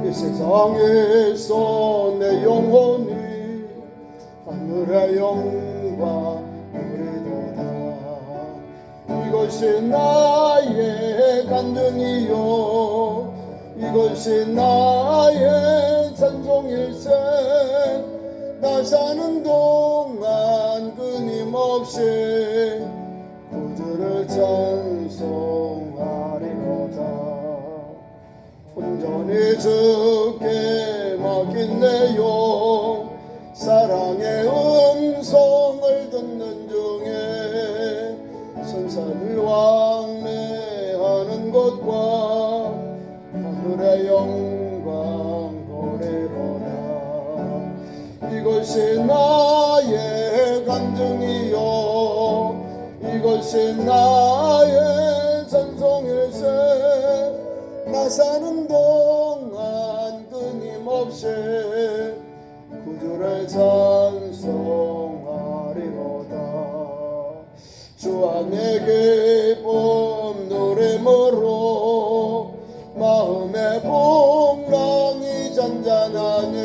이 세상에서 내 영혼이 하늘의 영광 누리도다. 이것이 나의 간증이요 이것이 나의 찬송일세. 나 사는 동안 끊임없이 구주를 찬송하리로다. 온전히 주께 맡긴 내 영 사랑의 음성을 듣는 중에 천사들 왕래하는 곳과 하늘의 영광 보리로다. 이것이 나의 간증이요 이것이 나의 찬송일세. 나 사는 동안 끊임없이 구주를 찬송하리로다. 주 안에 기쁨 누림으로 마음의 풍랑이 잔잔하네.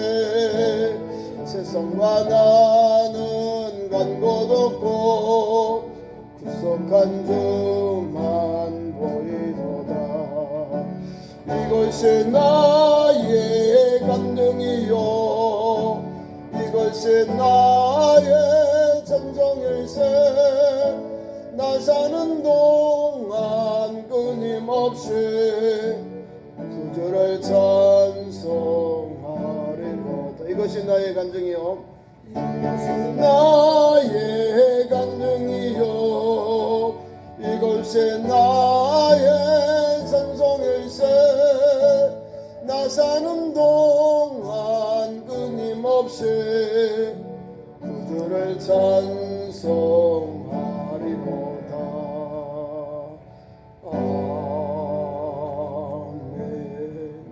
세상과 나는 간 곳 없고 구속한 주만 보이도다. 이것이 나의 간증이요 이것이 나의 찬송일세. 나 사는 동안 끊임없이 구주를 찬송하리로다. 이것이 나의 간증이요 나의 간증이요 이것이 나의 찬송일세. 나 사는 동안 끊임없이 구주를 찬송하리로다. 아멘.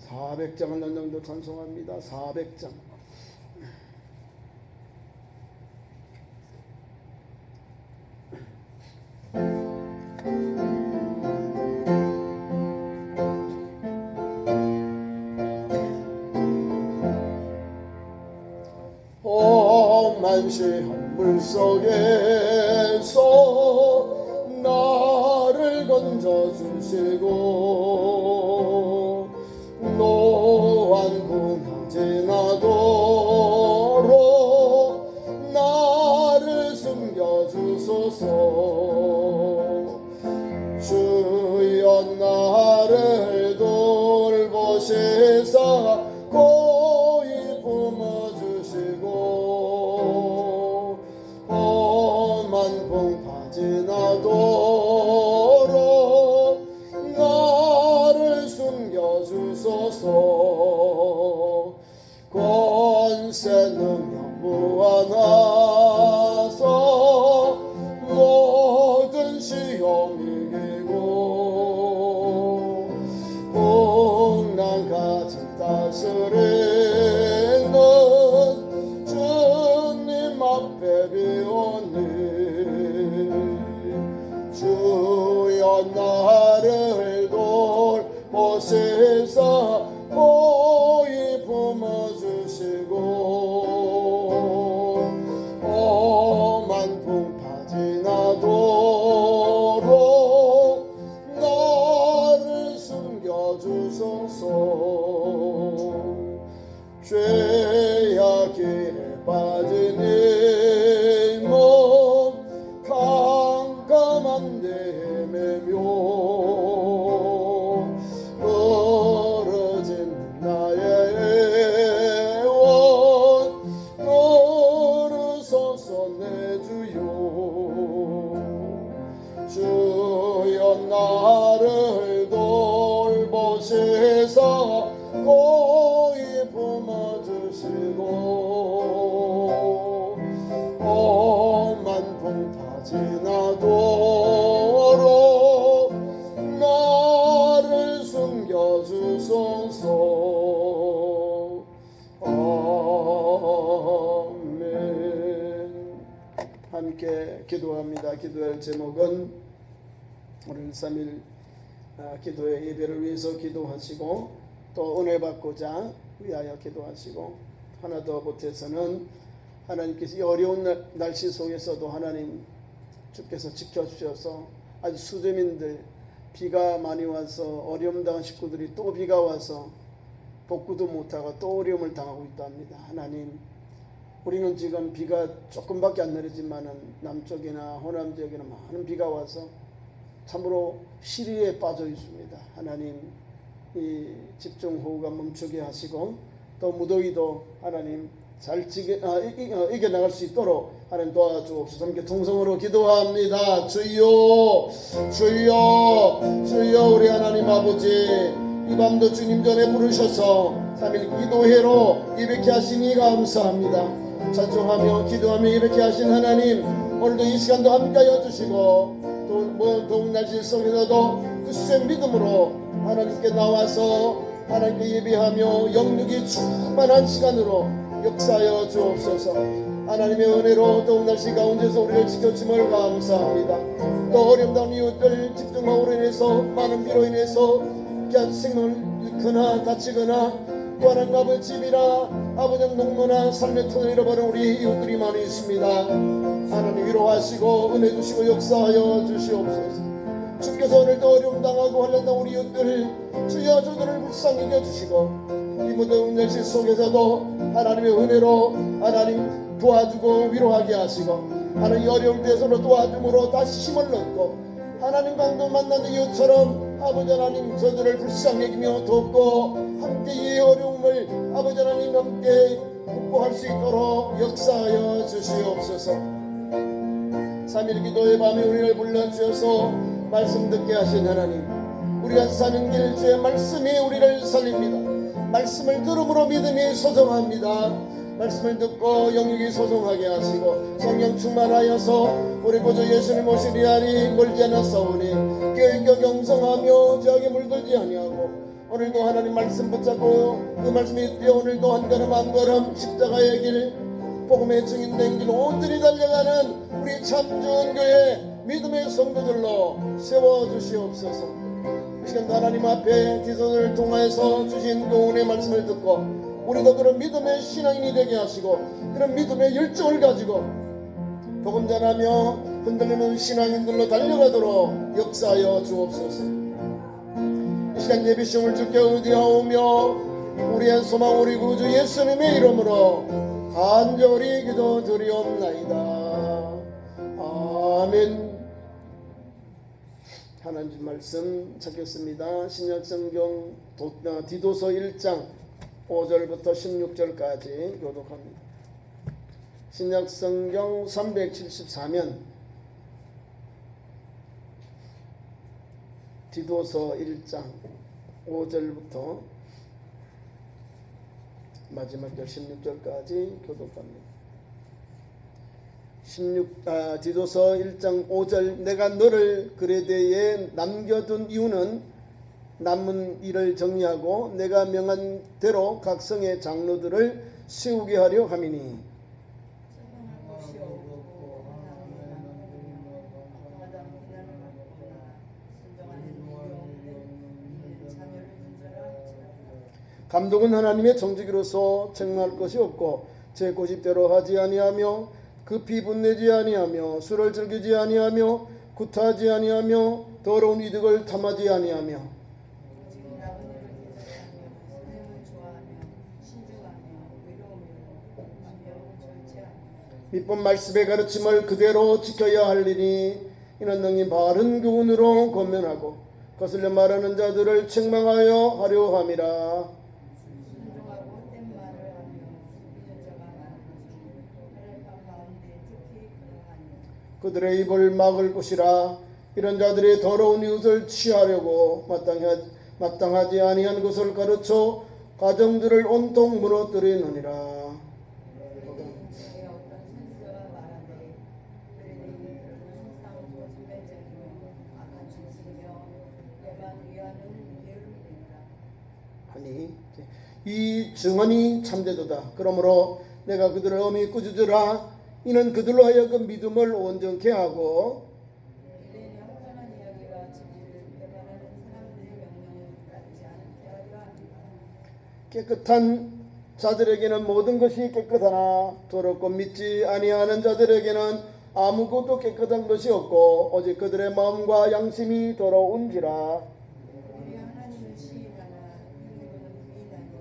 400장을 연장도 찬송합니다. 400장. 만시한 물속에서 나를 건져주시고 노한 풍랑 지나도록 나를 숨겨주소서. 주여 나를 돌보시사 고이 품어주시고 험한 풍파 지나도록 나를 숨겨주소서. 권세 능력 무한하사 모든 시험 이기고 풍랑까지 다스리는 주님 앞에 비오니 주여 나를 돌보시사 고이 품어주시고 험한 풍파 지나도록 나를 숨겨주소서. 죄악길에 빠진 이 몸 캄캄한 데 헤매며 떨어진 나의 애원 들으소서 내 주여. 주여 나를 돌보시사 고이 품어주시고 험한 풍파 지나도록 나를 숨겨주소서. 아멘. 함께 기도합니다. 기도할 제목은 오늘 3일 기도의 예배를 위해서 기도하시고 또 은혜 받고자 위하여 기도하시고, 하나 더 보태서는 하나님께서 이 어려운 날씨 속에서도 하나님 주께서 지켜주셔서 아주 수재민들, 비가 많이 와서 어려움 당한 식구들이 또 비가 와서 복구도 못하고 또 어려움을 당하고 있답니다. 하나님, 우리는 지금 비가 조금밖에 안 내리지만은 남쪽이나 호남 지역에는 많은 비가 와서 참으로 시리에 빠져 있습니다. 하나님, 이 집중호우가 멈추게 하시고 또 무더위도 하나님 잘 이겨나갈 수 있도록 하나님 도와주옵소서. 함께 통성으로 기도합니다. 주여, 주여, 주여. 우리 하나님 아버지, 이 밤도 주님 전에 부르셔서 3일 기도회로 이렇게 하시니 감사합니다. 찬송하며 기도하며 이렇게 하신 하나님, 오늘도 이 시간도 함께하여 주시고 또 더운 날씨 속에서도 굳센 믿음으로 하나님께 나와서 하나님께 예배하며 영육이 충만한 시간으로 역사하여 주옵소서. 하나님의 은혜로 더운 날씨 가운데서 우리를 지켜주심을 감사합니다. 또 어려움 당한 이웃들 집중호우로 인해서 많은 비로 인해서 귀한 생명을 잃거나 다치거나 또 하나님 아버지 집이나 아버지 농노나 삶의 터를 잃어버린 우리 이웃들이 많이 있습니다. 하나님 위로하시고 은혜 주시고 역사하여 주시옵소서. 주께서 오늘도 어려움 당하고 환난당한 우리 이웃들을 주여 저들을 불쌍히 여겨주시고 이 무더운 날씨 속에서도 하나님의 은혜로 하나님 도와주고 위로하게 하시고 하나님 어려울 때에서도 도와줌으로 다시 힘을 얻고 하나님 강도 만나는 이웃처럼 아버지 하나님 저들을 불쌍히 여기며 돕고 함께 이 어려움을 아버지 하나님 함께 극복할 수 있도록 역사하여 주시옵소서. 3일 기도의 밤에 우리를 불러주셔서 말씀 듣게 하신 하나님, 우리가 사는 길 주의 말씀이 우리를 살립니다. 말씀을 들음으로 믿음이 소성합니다. 말씀을 듣고 영육이 소성하게 하시고 성령 충만하여서 우리 구주 예수님 오시리하니 멀지 않았사오니 교육교 경성하며 저에게 물들지 아니하고 오늘도 하나님 말씀 붙잡고 그 말씀이 뛰어 오늘도 한 걸음 한 걸음 십자가의 길 복음의 증인된 길 온전히 달려가는 우리 참전교회 믿음의 성도들로 세워주시옵소서. 이 시간도 하나님 앞에 디도서를 통하여서 주신 교훈의 말씀을 듣고 우리도 그런 믿음의 신앙인이 되게 하시고 그런 믿음의 열정을 가지고 복음 전하며 흔들리는 신앙인들로 달려가도록 역사하여 주옵소서. 이 시간 예배 시험을 주께 의지하오며 우리의 소망 우리 구주 예수님의 이름으로 간절히 기도드리옵나이다. 아멘. 하나님 말씀 찾겠습니다. 신약성경 디도서 1장 5절부터 16절까지 교독합니다. 신약성경 374면 디도서 1장 5절부터 마지막 절 16절까지 교독합니다. 디도서 1장 5절 내가 너를 그레데에 남겨둔 이유는 남은 일을 정리하고 내가 명한 대로 각 성의 장로들을 세우게 하려 함이니 감독은 하나님의 정직으로서 책망할 것이 없고 제 고집대로 하지 아니하며 급히 분내지 아니하며 술을 즐기지 아니하며 구타하지 아니하며 더러운 이득을 탐하지 아니하며 밑법 말씀의 가르침을 그대로 지켜야 할리니 이는 능히 바른 교훈으로 권면하고 거슬려 말하는 자들을 책망하여 하려 함이라. 그들의 입을 막을 것이라. 이런 자들의 더러운 이웃을 취하려고 마땅하지 아니한 것을 가르쳐 가정들을 온통 무너뜨리느니라. 하니 이 증언이 참되도다. 그러므로 내가 그들을 엄히 꾸짖으라. 이는 그들로 하여금 믿음을 온전케 하고 깨끗한 자들에게는 모든 것이 깨끗하나 더럽고 믿지 아니하는 자들에게는 아무것도 깨끗한 것이 없고 오직 그들의 마음과 양심이 더러운지라. 우리 하나님을 시인하나 흘리고는 부인하니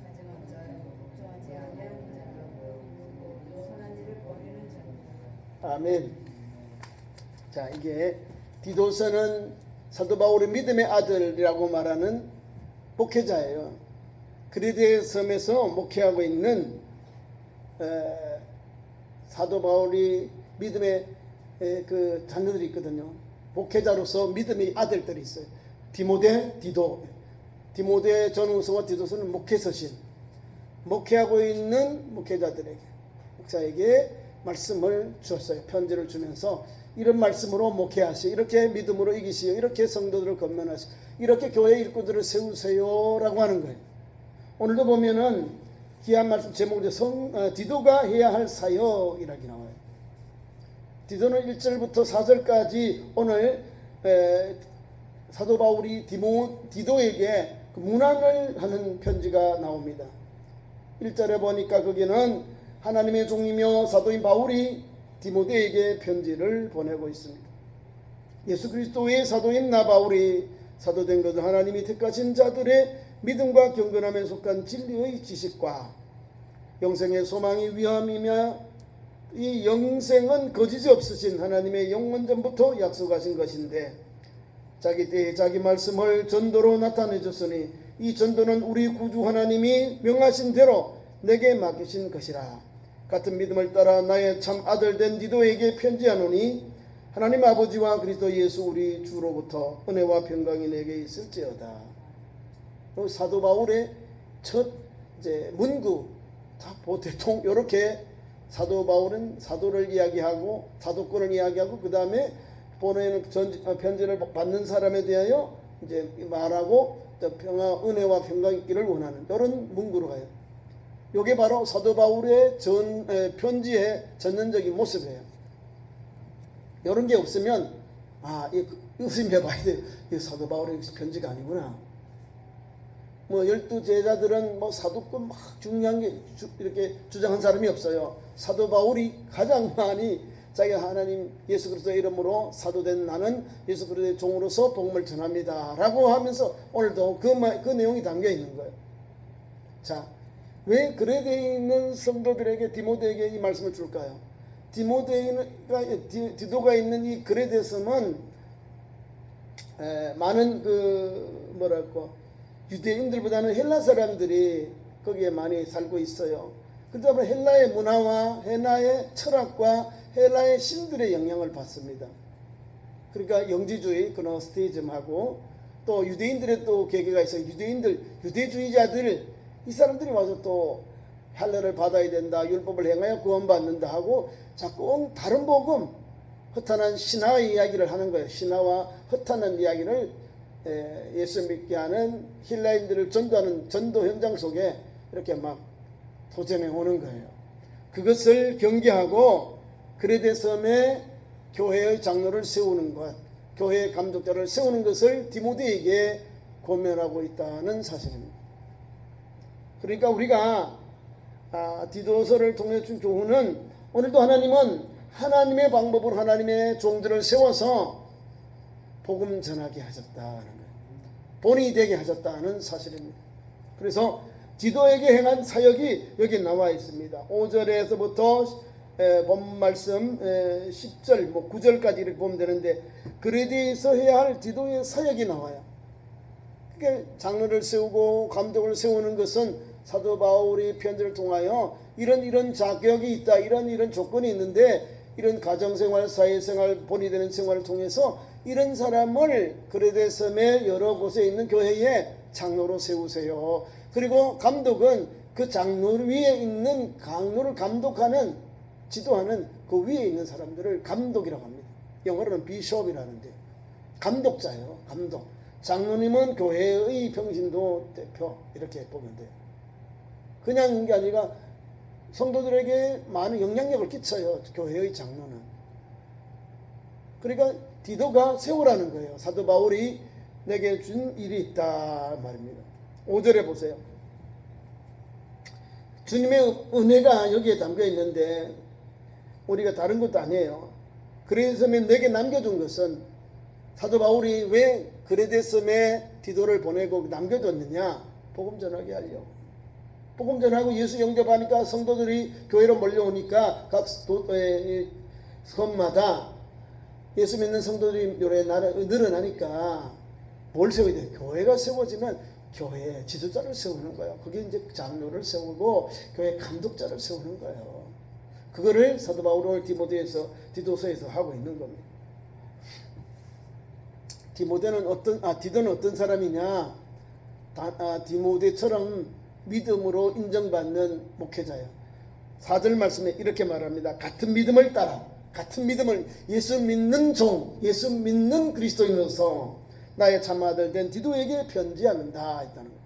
가증한 자, 복종하지 아니하는 자, 선한 일을 버리는 자입니다. 아멘. 자, 이게 디도서는 사도 바울의 믿음의 아들이라고 말하는 목회자예요. 그리스도의 섬에서 목회하고 있는 사도 바울이 믿음의 그 자녀들이 있거든요. 목회자로서 믿음의 아들들이 있어요. 디모데, 디도. 디모데 전후서와 디도서는 목회서신. 목회하고 있는 목회자들에게, 목사에게 말씀을 주었어요. 편지를 주면서 이런 말씀으로 목회하시오. 이렇게 믿음으로 이기시오. 이렇게 성도들을 건면하시오. 이렇게 교회 일꾼들을 세우세요라고 하는 거예요. 오늘도 보면은 귀한 말씀 제목으로 디도가 해야 할 사역이라고 나와요. 디도는 1절부터 4절까지 오늘 사도 바울이 디도에게 문안을 하는 편지가 나옵니다. 1절에 보니까 거기는 하나님의 종이며 사도인 바울이 디모데에게 편지를 보내고 있습니다. 예수 그리스도의 사도인 나 바울이 사도된 것은 하나님이 택하신 자들의 믿음과 경건함에 속한 진리의 지식과 영생의 소망이 위함이며 이 영생은 거짓이 없으신 하나님의 영원전부터 약속하신 것인데 자기 때에 자기 말씀을 전도로 나타내 줬으니 이 전도는 우리 구주 하나님이 명하신 대로 내게 맡기신 것이라. 같은 믿음을 따라 나의 참 아들 된 디도에게 편지하노니 하나님 아버지와 그리스도 예수 우리 주로부터 은혜와 평강이 내게 있을지어다. 사도 바울의 첫 문구 보통 이렇게 사도 바울은 사도를 이야기하고 사도권을 이야기하고 그 다음에 보내는 편지를 받는 사람에 대하여 이제 말하고 평화 은혜와 평강이 있기를 원하는 이런 문구로 가요. 이게 바로 사도 바울의 편지의 전형적인 모습이에요. 이런 게 없으면 의심해봐야 돼요. 이 사도 바울의 편지가 아니구나. 12제자들은 사도권 막 중요한 게 이렇게 주장한 사람이 없어요. 사도 바울이 가장 많이 자기가 하나님 예수 그리스도의 이름으로 사도된 나는 예수 그리스도의 종으로서 복음을 전합니다 라고 하면서 오늘도 그 내용이 담겨 있는 거예요. 자, 왜 그레데에 있는 성도들에게 디모데에게 이 말씀을 줄까요? 디도가 있는 이 그레데 섬은 많은 유대인들보다는 헬라 사람들이 거기에 많이 살고 있어요. 그러다 보니 헬라의 문화와 헬라의 철학과 헬라의 신들의 영향을 받습니다. 그러니까 영지주의, 그노스티즘하고 또 유대인들의 또 계계가 있어요. 유대주의자들, 이 사람들이 와서 또 할례를 받아야 된다, 율법을 행하여 구원받는다 하고 자꾸 다른 복음, 허탄한 신화의 이야기를 하는 거예요. 신화와 허탄한 이야기를 예수 믿게 하는 헬라인들을 전도하는 전도 현장 속에 이렇게 막 도전해 오는 거예요. 그것을 경계하고 그레데 섬에 교회의 장로를 세우는 것, 교회의 감독자를 세우는 것을 디모데에게 고면하고 있다는 사실입니다. 그러니까 우리가 디도서를 통해 준 교훈은 오늘도 하나님은 하나님의 방법으로 하나님의 종들을 세워서 복음 전하게 하셨다는 거예요. 본이 되게 하셨다는 사실입니다. 그래서 디도에게 행한 사역이 여기 나와 있습니다. 5절에서부터 본 말씀 10절 9절까지 이렇게 보면 되는데 그레데에서 해야 할 디도의 사역이 나와요. 그러니까 장로를 세우고 감독을 세우는 것은 사도 바울이 편지를 통하여 이런 자격이 있다, 이런 조건이 있는데 이런 가정생활, 사회생활, 본이 되는 생활을 통해서 이런 사람을 그레데 섬의 여러 곳에 있는 교회에 장로로 세우세요. 그리고 감독은 그 장로 위에 있는 강로를 감독하는, 지도하는 그 위에 있는 사람들을 감독이라고 합니다. 영어로는 비숍이라는데 감독자예요. 감독. 장로님은 교회의 평신도 대표, 이렇게 보면 돼요. 그냥 게 아니라 성도들에게 많은 영향력을 끼쳐요. 교회의 장로는. 그러니까 디도가 세우라는 거예요. 사도 바울이 내게 준 일이 있다 말입니다. 5절에 보세요. 주님의 은혜가 여기에 담겨 있는데 우리가 다른 것도 아니에요. 그레데 섬에 내게 남겨준 것은 사도 바울이 왜 그레데 섬에 디도를 보내고 남겨뒀느냐? 복음 전하게 하려고. 복음 전하고 예수 영접하니까 성도들이 교회로 몰려오니까 각 섬마다 예수 믿는 성도들이 늘어나니까 뭘 세워야 돼? 교회가 세워지면 교회 지도자를 세우는 거예요. 그게 이제 장로를 세우고 교회 감독자를 세우는 거예요. 그거를 사도 바울은 디도서에서 하고 있는 겁니다. 디도는 어떤 사람이냐? 디모데처럼 믿음으로 인정받는 목회자예요. 4절 말씀에 이렇게 말합니다. 같은 믿음을 따라, 같은 믿음을 예수 믿는 종, 예수 믿는 그리스도인으로서 나의 참 아들 된 디도에게 편지하는다 했다는 거예요.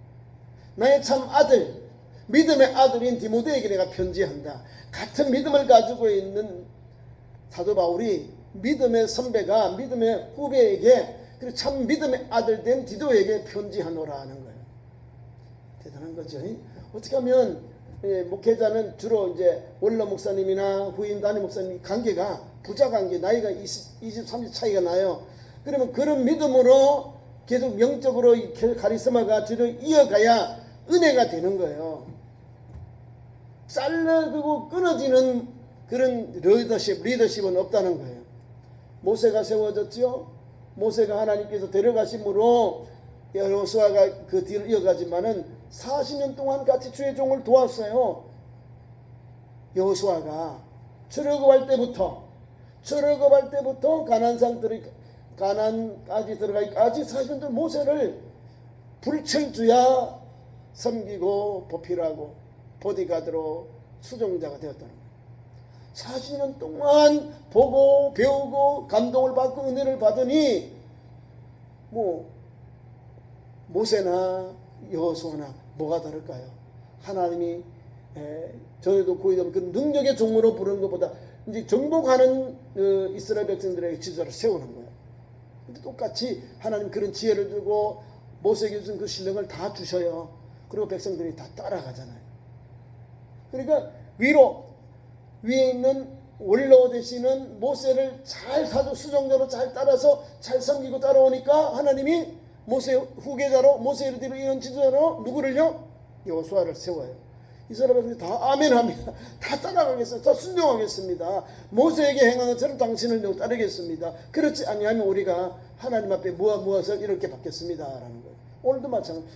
나의 참 아들, 믿음의 아들인 디모데에게 내가 편지한다. 같은 믿음을 가지고 있는 사도 바울이 믿음의 선배가 믿음의 후배에게 그리고 참 믿음의 아들 된 디도에게 편지하노라 하는 거예요. 대단한 거죠. 어떻게 하면 목회자는 주로 이제 원로 목사님이나 후임 담임 목사님 관계가 부자 관계, 나이가 20, 30 차이가 나요. 그러면 그런 믿음으로 계속 영적으로 카리스마가 뒤로 이어가야 은혜가 되는 거예요. 잘라지고 끊어지는 그런 리더십은 없다는 거예요. 모세가 세워졌죠. 모세가 하나님께서 데려가심으로 여호수아가 그 뒤를 이어가지만은 40년 동안 같이 주의 종을 도왔어요. 여호수아가 출애굽할 때부터 가나안까지 들어가기까지 40년 동안 모세를 불철주야 섬기고 보필하고 보디가드로 수종자가 되었다는 거예요. 40년 동안 보고 배우고 감동을 받고 은혜를 받으니 모세나 여호수아나 뭐가 다를까요? 하나님이 전에도 구해던 그 능력의 종으로 부르는 것보다 이제 정복하는 이스라엘 백성들에게 지도자를 세우는 거예요. 근데 똑같이 하나님 그런 지혜를 주고 모세에게 준 그 신령을 다 주셔요. 그리고 백성들이 다 따라가잖아요. 그러니까 위에 있는 원로 되시는 모세를 잘 수종자로 잘 따라서 잘 섬기고 따라오니까 하나님이 모세 후계자로 모세를 뒤로 이은 지도자로 누구를요? 여호수아를 세워요. 이스라엘은 다 아멘합니다. 다 따라가겠습니다. 다 순종하겠습니다. 모세에게 행한 것처럼 당신을 따르겠습니다. 그렇지 아니하면 우리가 하나님 앞에 무엇을 이렇게 받겠습니다라는 거예요. 오늘도 마찬가지.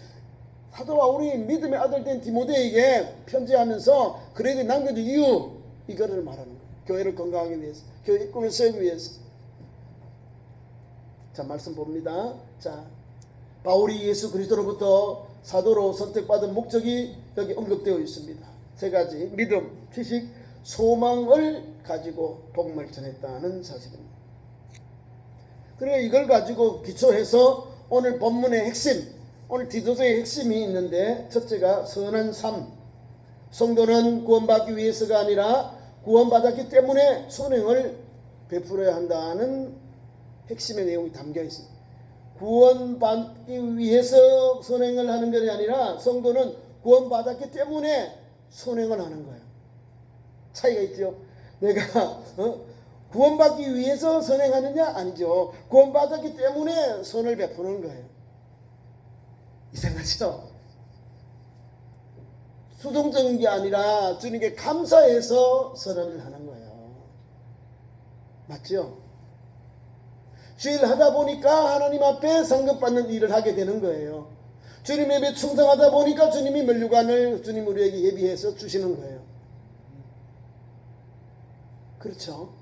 사도 바울이 믿음의 아들 된 디모데에게 편지하면서 그에게 남겨준 이유 이거를 말하는 거예요. 교회를 건강하기 위해서, 교회 일꾼을 세우기 위해서. 자, 말씀 봅니다. 자, 바울이 예수 그리스도로부터 사도로 선택받은 목적이 여기 언급되어 있습니다. 세 가지: 믿음, 지식, 소망을 가지고 복음을 전했다는 사실입니다. 그러니까 이걸 가지고 기초해서 오늘 본문의 핵심, 오늘 디도서의 핵심이 있는데, 첫째가 선한 삶. 성도는 구원받기 위해서가 아니라 구원받았기 때문에 선행을 베풀어야 한다는 핵심의 내용이 담겨 있습니다. 구원받기 위해서 선행을 하는 것이 아니라 성도는 구원받았기 때문에 선행을 하는 거예요. 차이가 있죠. 내가 구원받기 위해서 선행하느냐? 아니죠. 구원받았기 때문에 선을 베푸는 거예요. 이상하죠? 수동적인 게 아니라 주님께 감사해서 선언을 하는 거예요. 맞죠? 주일 하다 보니까 하나님 앞에 상급받는 일을 하게 되는 거예요. 주님 예배 충성하다 보니까 주님이 면류관을 주님 우리에게 예비해서 주시는 거예요. 그렇죠?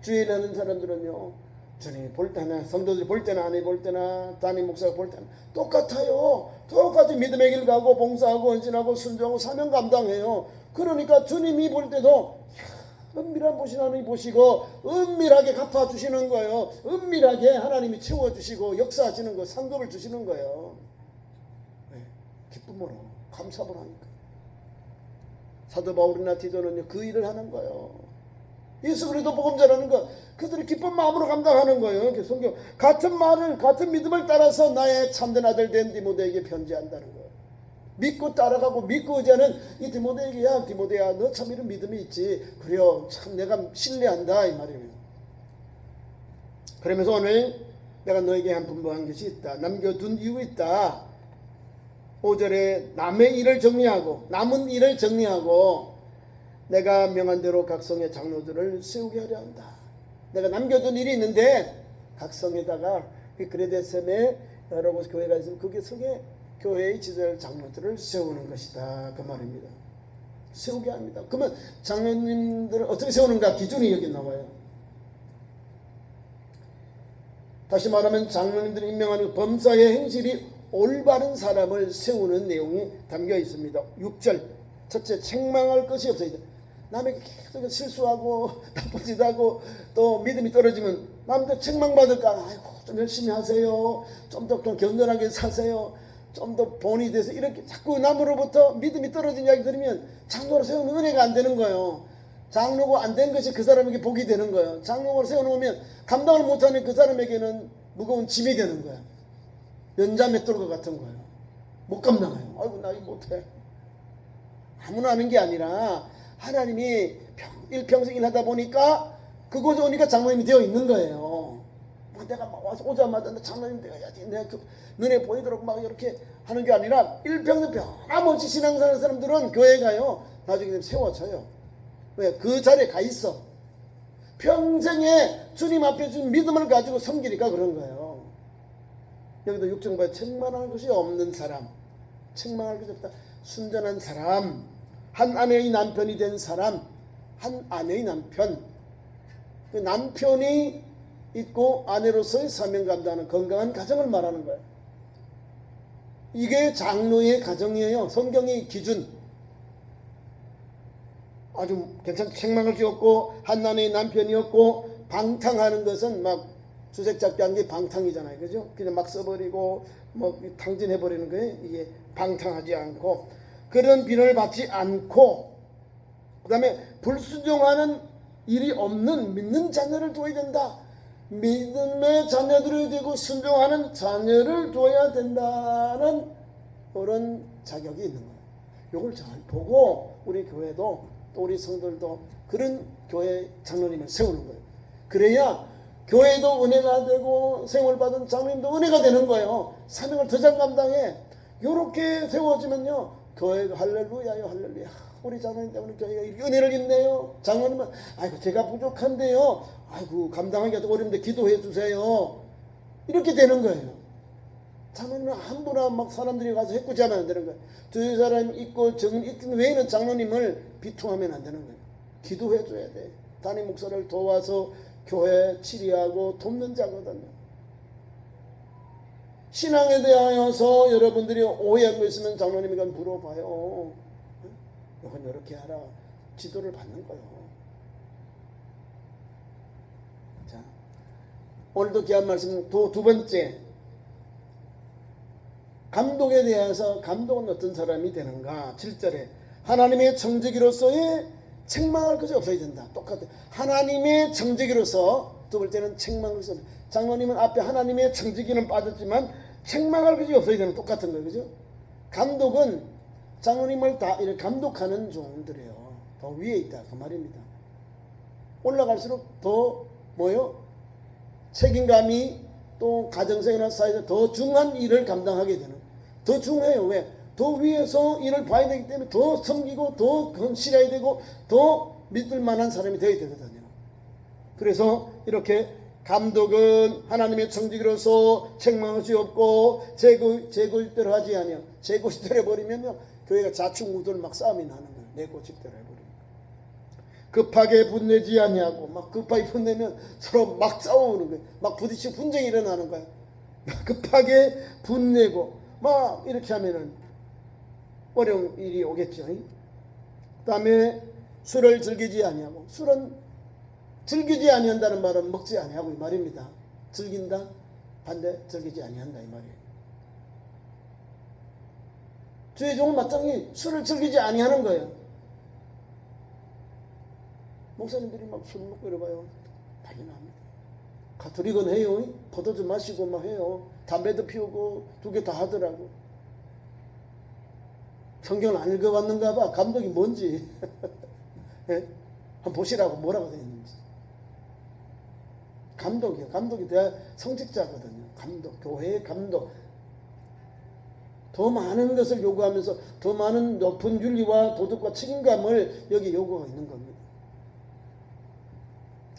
주일 하는 사람들은요, 주님이 볼 때나 성도들이 볼 때나 아내 볼 때나 담임 목사가 볼 때나 똑같아요. 똑같이 믿음의 길 가고 봉사하고 헌신하고 순종하고 사명 감당해요. 그러니까 주님이 볼 때도 은밀한 보신 하나님이 보시고 은밀하게 갚아주시는 거예요. 은밀하게 하나님이 채워주시고 역사하시는 거, 상급을 주시는 거예요. 네, 기쁨으로 감사를 하니까. 사도 바울이나 디도는요, 그 일을 하는 거예요. 예수 그리스도 복음 전하는 거, 그들이 기쁜 마음으로 감당하는 거예요. 성경 같은 말을, 같은 믿음을 따라서 나의 참된 아들 된 디모데에게 편지한다는 거예요. 믿고 따라가고 믿고 의지하는 이 디모데에게, 야 디모데야 너 참 이런 믿음이 있지, 그래요 참 내가 신뢰한다 이 말이에요. 그러면서 오늘 내가 너에게 한 분부한 것이 있다, 남겨둔 이유 있다. 5절에 남의 일을 정리하고 남은 일을 정리하고 내가 명한 대로 각 성의 장로들을 세우게 하려 한다. 내가 남겨둔 일이 있는데 각 성에다가 그레데셈에 여러 곳 교회가 있으면 그게 성에 교회의 지도자 장로들을 세우는 것이다 그 말입니다. 세우게 합니다. 그러면 장로님들을 어떻게 세우는가 기준이 여기 나와요. 다시 말하면 장로님들이 임명하는 범사의 행실이 올바른 사람을 세우는 내용이 담겨 있습니다. 6절 첫째, 책망할 것이 없어야 돼. 남에게 계속 실수하고 나쁜 짓 하고 또 믿음이 떨어지면 남한테 책망받을까, 아이고 좀 열심히 하세요, 좀 더 견고하게 사세요, 좀 더 본이 돼서, 이렇게 자꾸 남으로부터 믿음이 떨어진 이야기 들으면 장로로 세우면 은혜가 안 되는 거예요. 장로가 안 된 것이 그 사람에게 복이 되는 거예요. 장로를 세워놓으면 감당을 못하는 그 사람에게는 무거운 짐이 되는 거예요. 연자 맷돌과 같은 거예요. 못 감당해요. 아이고 나 이거 못해. 아무나 하는 게 아니라 하나님이 일평생 일하다 보니까 그곳에 오니까 장로님이 되어 있는 거예요. 내가 막 와서 오자마자 장로님 되어야지, 내가 그 눈에 보이도록 막 이렇게 하는 게 아니라 일평생 변함없이 신앙생활하는 사람들은 교회 가요. 나중에 세워져요. 왜? 그 자리에 가 있어. 평생에 주님 앞에 준 믿음을 가지고 섬기니까 그런 거예요. 여기도 6절에 책망할 것이 없는 사람, 책망할 것이 없다. 순전한 사람, 한 아내의 남편이 된 사람, 한 아내의 남편, 그 남편이 있고 아내로서의 사명 감당하는 건강한 가정을 말하는 거예요. 이게 장로의 가정이에요. 성경의 기준. 아주 괜찮게 책망할 게 없고 한 아내의 남편이었고, 방탕하는 것은 막 주색잡기 하는 게 방탕이잖아요. 그죠? 그냥 막 써버리고 뭐 탕진해버리는 거예요. 이게 방탕하지 않고, 그런 비난을 받지 않고, 그 다음에 불순종하는 일이 없는 믿는 자녀를 둬야 된다. 믿음의 자녀들이 되고 순종하는 자녀를 둬야 된다는 그런 자격이 있는 거예요. 이걸 잘 보고 우리 교회도 또 우리 성도들도 그런 교회 장로님을 세우는 거예요. 그래야 교회도 은혜가 되고 생을 받은 장로님도 은혜가 되는 거예요. 사명을 더 잘 감당해. 이렇게 세워지면요, 교회가 할렐루야요, 할렐루야. 우리 장로님 때문에 교회가 이렇게 은혜를 입네요. 장로님은 아이고 제가 부족한데요, 아이고 감당하기가 좀 어려운데 기도해 주세요. 이렇게 되는 거예요. 장로님은 함부로 막 사람들이 가서 해꾸지하면 안 되는 거예요. 두 사람 있고 정 있는 외에는 장로님을 비통하면 안 되는 거예요. 기도해 줘야 돼. 담임 목사를 도와서 교회 치리하고 돕는 자거든요. 신앙에 대하여서 여러분들이 오해하고 있으면 장로님이 간 물어봐요. 이건 이렇게 하라. 지도를 받는 거예요. 자, 오늘도 귀한 말씀 두 번째, 감독에 대해서 감독은 어떤 사람이 되는가. 7절에 하나님의 청지기로서의 책망할 것이 없어야 된다. 똑같아. 하나님의 청지기로서, 두 번째는 책망할 것이 없어야 된다. 장로님은 앞에 하나님의 청지기는 빠졌지만 책망할 것이 없어야 되는, 똑같은 거예요. 그죠? 감독은 장로님을 다 이렇게 감독하는 종들이에요. 더 위에 있다 그 말입니다. 올라갈수록 더 뭐요? 책임감이, 또 가정생활 사회에서 더 중요한 일을 감당하게 되는, 더 중요해요. 왜? 더 위에서 일을 봐야 되기 때문에 더 섬기고 더 건실해야 되고 더 믿을 만한 사람이 되어야 되거든요. 그래서 이렇게 감독은 하나님의 청지기로서 책망할 수 없고 제고집대로 하지 아니요. 제고집대로 해버리면요, 교회가 자충우돌 막 싸움이 나는 거예요. 내 고집대로 해버리면. 급하게 분내지 아니하고, 막 급하게 분내면 서로 막 싸우는 거예요. 막 부딪히고 분쟁이 일어나는 거예요. 급하게 분내고 막 이렇게 하면은 어려운 일이 오겠죠. 그 다음에 술을 즐기지 아니하고, 술은 즐기지 아니한다는 말은 먹지 아니하고 이 말입니다. 즐긴다 반대, 즐기지 아니한다 이 말이에요. 주의 종은 마땅히 술을 즐기지 아니하는 거예요. 목사님들이 막 술 먹고 이러봐요. 당연합니다. 가톨릭은 해요. 포도주 마시고 막 해요. 담배도 피우고 두 개 다 하더라고. 성경을 안 읽어봤는가 봐. 감독이 뭔지. 예? 한번 보시라고 뭐라고 되어 있는지. 감독이요. 감독이 돼야 성직자거든요. 감독, 교회의 감독. 더 많은 것을 요구하면서 더 많은 높은 윤리와 도덕과 책임감을 여기 요구하고 있는 겁니다.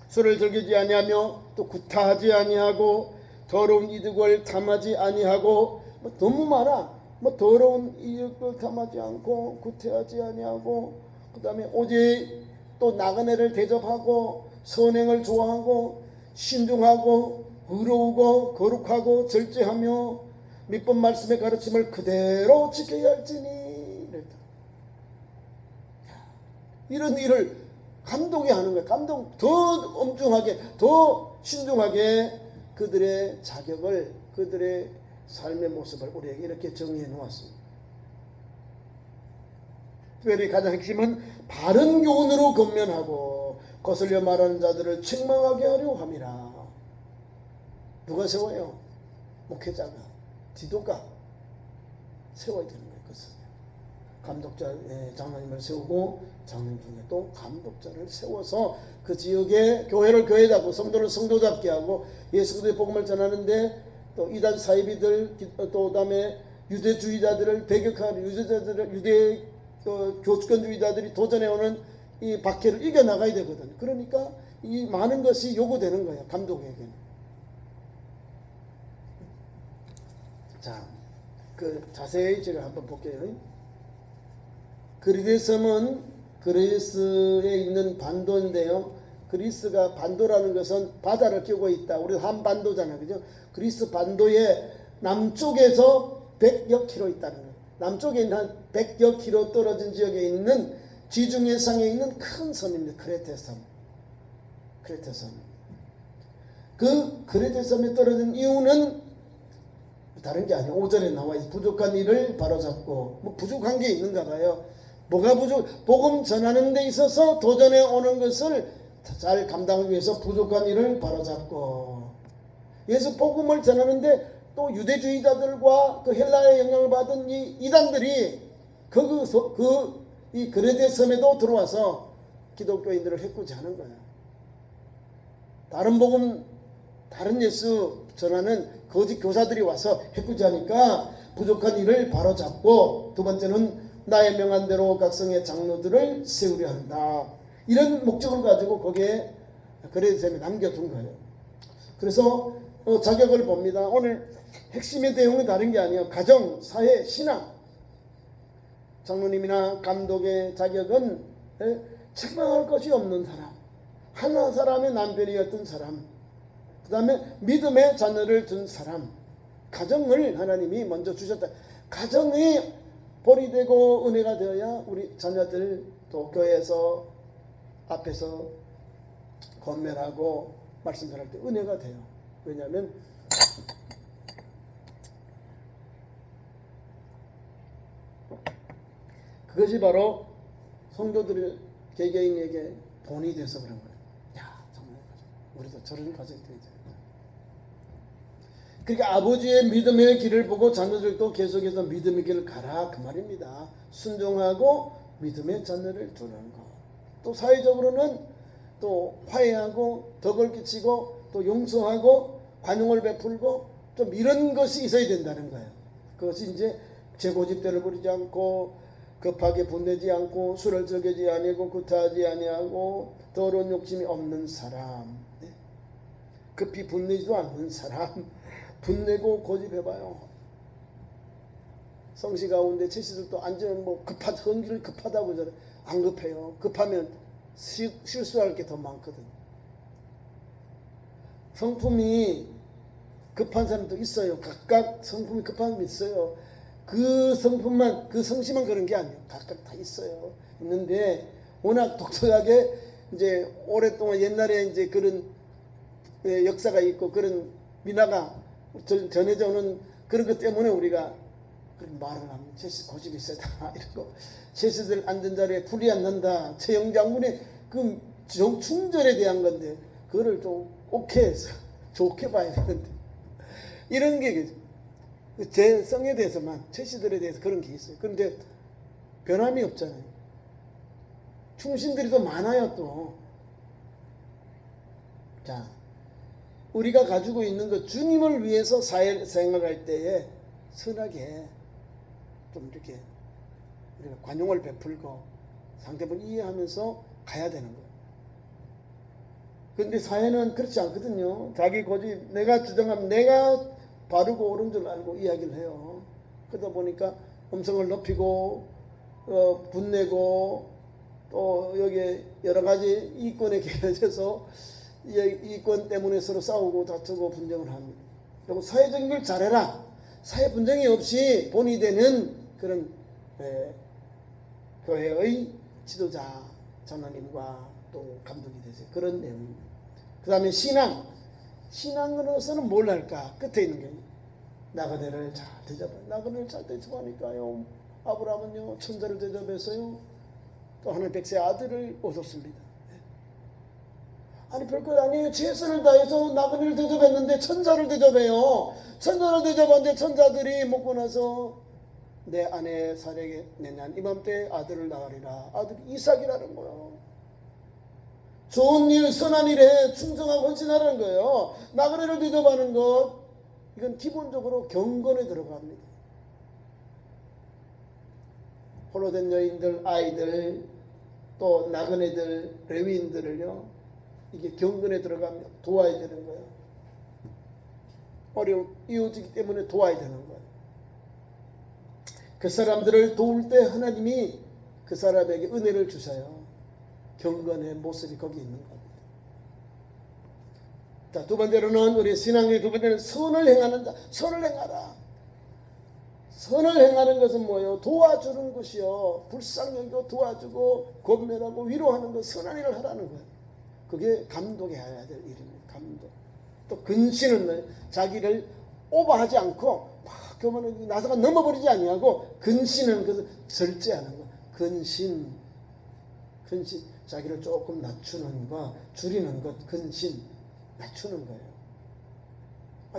술을 즐기지 아니하며 또 구타하지 아니하고 더러운 이득을 탐하지 아니하고 너무 많아. 더러운 이득을 탐하지 않고 구태하지 아니하고 그 다음에 오직 또 나그네를 대접하고 선행을 좋아하고 신중하고 의로우고 거룩하고 절제하며 밑번 말씀의 가르침을 그대로 지켜야 할지니. 이런 일을 감독이 하는 거예요. 감독 더 엄중하게 더 신중하게 그들의 자격을 그들의 삶의 모습을 우리에게 이렇게 정의해 놓았습니다. 특별히 가장 핵심은 바른 교훈으로 권면하고 거슬려 말하는 자들을 책망하게 하려 함이라. 누가 세워요? 목회자가, 지도가 세워야 되는 거예요. 그것은 감독자, 장로님을 세우고 장로님 중에 또 감독자를 세워서 그 지역의 교회를 교회답고 성도를 성도답게 하고 예수 그리스도의 복음을 전하는데 또 이단 사이비들 또 그다음에 유대주의자들을 배격하는 유대 교권주의자들이 도전해오는 이 박해를 이겨나가야 되거든. 그러니까 이 많은 것이 요구되는 거예요. 감독에게는. 자, 그 자세히 제가 한번 볼게요. 그리데 섬은 그리스에 있는 반도인데요. 그리스가 반도라는 것은 바다를 끼고 있다. 우리 한반도잖아요. 그죠? 그리스 반도의 남쪽에서 100여 킬로 있다는 거예요. 남쪽에 있는 한 100여 킬로 떨어진 지역에 있는 지중해상에 있는 큰 섬입니다. 크레테 섬. 크레테 섬. 그 크레테 섬에 떨어진 이유는 다른 게 아니에요. 5절에 나와 있어요. 부족한 일을 바로잡고. 뭐 부족한 게 있는가 봐요. 뭐가 부족? 복음 전하는 데 있어서 도전해 오는 것을 잘 감당하기 위해서 부족한 일을 바로잡고. 예수 복음을 전하는데 또 유대주의자들과 그 헬라의 영향을 받은 이 이단들이 이 그레데 섬에도 들어와서 기독교인들을 해코지하는 거야. 다른 복음, 다른 예수 전하는 거짓 교사들이 와서 해코지하니까 부족한 일을 바로잡고, 두 번째는 나의 명한 대로 각성의 장로들을 세우려 한다. 이런 목적을 가지고 거기에 그레데 섬에 남겨둔 거예요. 그래서 자격을 봅니다. 오늘 핵심의 내용은 다른 게 아니에요. 가정, 사회, 신앙. 장로님이나 감독의 자격은 책망할 것이 없는 사람, 하나 사람의 남편이었던 사람, 그 다음에 믿음의 자녀를 둔 사람. 가정을 하나님이 먼저 주셨다. 가정이 볼이 되고 은혜가 되어야 우리 자녀들 또 교회에서 앞에서 권면하고 말씀 전할 때 은혜가 돼요. 왜냐하면 그것이 바로 성도들 개개인에게 본이 돼서 그런 거예요. 야, 정말 우리도 저런 가정이 되죠. 그러니까 아버지의 믿음의 길을 보고 자녀들도 계속해서 믿음의 길을 가라, 그 말입니다. 순종하고 믿음의 자녀를 두는 것. 또 사회적으로는 또 화해하고 덕을 끼치고 또 용서하고 관용을 베풀고 좀 이런 것이 있어야 된다는 거예요. 그것이 이제 재고집대를 부리지 않고 급하게 분내지 않고 술을 즐기지 아니하고 구타하지 아니하고 더러운 욕심이 없는 사람, 급히 분내지도 않는 사람. 분내고 고집해봐요. 성시 가운데 제시들도 앉으면 뭐 성기를 급하다고 그러잖아요. 안 급해요. 급하면 실수할 게 더 많거든. 성품이 급한 사람도 있어요. 각각 성품이 급한 사람이 있어요. 그 성품만, 그 성씨만 그런 게 아니에요. 각각 다 있어요. 있는데 워낙 독특하게 이제 오랫동안 옛날에 이제 그런 역사가 있고 그런 민화가 전해져 오는 그런 것 때문에 우리가 그런 말을 하면 제시 고집이 세다 이러고 제시들 앉은 자리에 풀이 안 난다. 최영장군의 그 충절에 대한 건데 그거를 좀 오케해서 좋게 봐야 되는데 이런 게 제 성에 대해서만 제시들에 대해서 그런 게 있어요. 그런데 변함이 없잖아요. 충신들이 더 많아요 또. 자, 우리가 가지고 있는 것 주님을 위해서 사회생활할 때에 선하게 좀 이렇게 우리가 관용을 베풀고 상대방을 이해하면서 가야 되는 거예요. 그런데 사회는 그렇지 않거든요. 자기 고집, 내가 주장하면 내가 바르고 옳은 줄 알고 이야기를 해요. 그러다 보니까 음성을 높이고 분내고 또 여기에 여러 가지 이권에 개연해서 이권 때문에 서로 싸우고 다투고 분쟁을 합니다. 그리고 사회적인 걸 잘해라. 사회 분쟁이 없이 본이 되는 그런 교회의 지도자 장로님과 또 감독이 되세요. 그런 내용입니다. 그 다음에 신앙으로서는 뭘 할까? 끝에 있는 게 나그네를 잘 대접해. 나그네를 잘 대접하니까요, 아브라함은요 천사를 대접해서요 또 하나님 백성의 아들을 얻었습니다. 아니 별것 아니에요. 최선을 다해서 나그네를 대접했는데 천사를 대접해요. 천사를 대접하는데 천사들이 먹고 나서 내 아내 사례에 내년 이맘때 아들을 낳으리라. 아들이 이삭이라는 거예요. 좋은 일, 선한 일에 충성하고 헌신하라는 거예요. 나그네를 대접하는 것, 이건 기본적으로 경건에 들어갑니다. 홀로 된 여인들, 아이들, 또 나그네들, 레위인들을요, 이게 경건에 들어가면 도와야 되는 거예요. 어려운 이웃이기 때문에 도와야 되는 거예요. 그 사람들을 도울 때 하나님이 그 사람에게 은혜를 주셔요. 경건의 모습이 거기 있는 겁니다. 자, 두 번째로는 우리 신앙의 두 번째는 선을 행하는 자. 선을 행하라. 선을 행하는 것은 뭐예요? 도와주는 것이요. 불쌍히 여기고 도와주고 권면하고 위로하는 것, 선한 일을 하라는 거예요. 그게 감독이 해야 될 일입니다. 감독. 또 근신은 자기를 오버하지 않고 막 교만하게 나사가 넘어버리지 아니하고 근신은 그것을 절제하는 거. 근신. 자기를 조금 낮추는 것, 줄이는 것, 근신, 낮추는 거예요.